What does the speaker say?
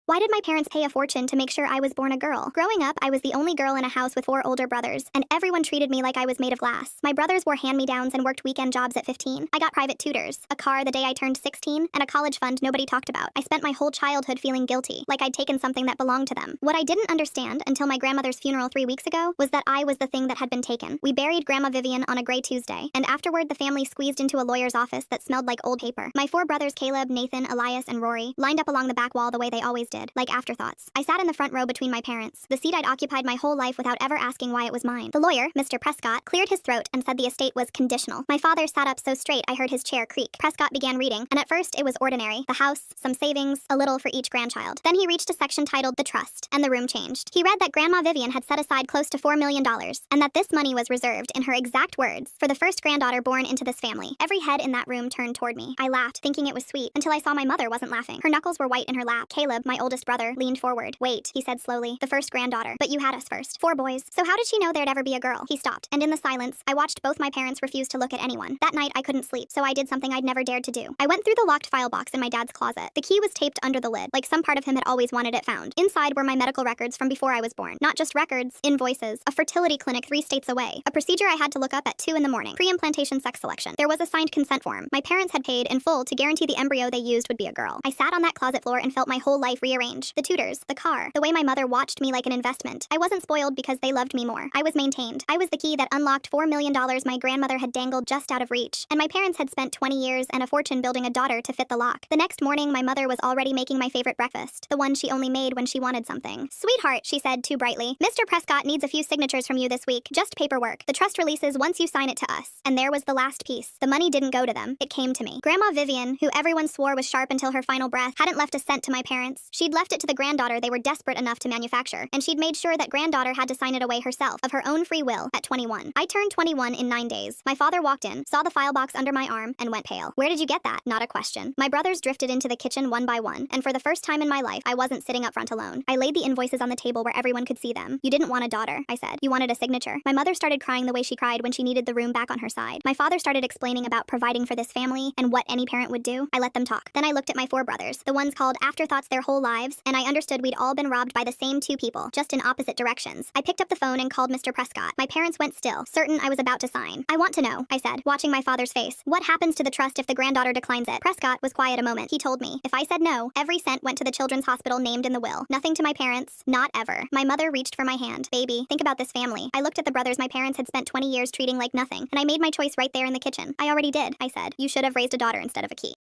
Why did my parents pay a fortune to make sure I was born a girl? Growing up, I was the only girl in a house with 4 older brothers, and everyone treated me like I was made of glass. My brothers wore hand-me-downs and worked weekend jobs at 15. I got private tutors, a car the day I turned 16, and a college fund nobody talked about. I spent my whole childhood feeling guilty, like I'd taken something that belonged to them. What I didn't understand until my grandmother's funeral 3 weeks ago was that I was the thing that had been taken. We buried Grandma Vivian on a gray Tuesday, and afterward the family squeezed into a lawyer's office that smelled like old paper. My 4 brothers Caleb, Nathan, Elias, and Rory lined up along the back wall the way they always did, like afterthoughts. I sat in the front row between my parents, the seat I'd occupied my whole life without ever asking why it was mine. The lawyer, Mr. Prescott, cleared his throat and said the estate was conditional. My father sat up so straight I heard his chair creak. Prescott began reading, and at first it was ordinary. The house, some savings, a little for each grandchild. Then he reached a section titled The Trust, and the room changed. He read that Grandma Vivian had set aside close to $4 million, and that this money was reserved, in her exact words, for the first granddaughter born into this family. Every head in that room turned toward me. I laughed, thinking it was sweet, until I saw my mother wasn't laughing. Her knuckles were white in her lap. Caleb, my oldest brother, leaned forward. "Wait," he said slowly, "the first granddaughter. But you had us first. 4 boys. So how did she know there'd ever be a girl?" He stopped, and in the silence, I watched both my parents refuse to look at anyone. That night, I couldn't sleep, so I did something I'd never dared to do. I went through the locked file box in my dad's closet. The key was taped under the lid, like some part of him had always wanted it found. Inside were my medical records from before I was born. Not just records, invoices, a fertility clinic 3 states away, a procedure I had to look up at 2 in the morning, preimplantation sex selection. There was a signed consent form. My parents had paid in full to guarantee the embryo they used would be a girl. I sat on that closet floor and felt my whole life rearrange. The tutors, the car, the way my mother watched me like an investment. I wasn't spoiled because they loved me more. I was maintained. I was the key that unlocked $4 million my grandmother had dangled just out of reach. And my parents had spent 20 years and a fortune building a daughter to fit the lock. The next morning, my mother was already making my favorite breakfast, the one she only made when she wanted something. "Sweetheart," she said too brightly, "Mr. Prescott needs a few signatures from you this week. Just paperwork. The trust releases once you sign it to us." And there was the last piece. The money didn't go to them. It came to me. Grandma Vivian, who everyone swore was sharp until her final breath, hadn't left a cent to my parents. She'd left it to the granddaughter they were desperate enough to manufacture, and she'd made sure that granddaughter had to sign it away herself, of her own free will, at 21. I turned 21 in 9 days. My father walked in, saw the file box under my arm, and went pale. "Where did you get that?" Not a question. My brothers drifted into the kitchen one by one, and for the first time in my life, I wasn't sitting up front alone. I laid the invoices on the table where everyone could see them. "You didn't want a daughter," I said. "You wanted a signature." My mother started crying the way she cried when she needed the room back on her side. My father started explaining about providing for this family and what any parent would do. I let them talk. Then I looked at my 4 brothers, the ones called afterthoughts their whole lives, and I understood we'd all been robbed by the same 2 people, just in opposite directions. I picked up the phone and called Mr. Prescott. My parents went still, certain I was about to sign. "I want to know," I said, watching my father's face. "What happens to the trust if the granddaughter declines it?" Prescott was quiet a moment. He told me, if I said no, every cent went to the children's hospital named in the will. Nothing to my parents. Not ever. My mother reached for my hand. "Baby, think about this family." I looked at the brothers my parents had spent 20 years treating like nothing, and I made my choice right there in the kitchen. "I already did," I said. "You should have raised a daughter instead of a key."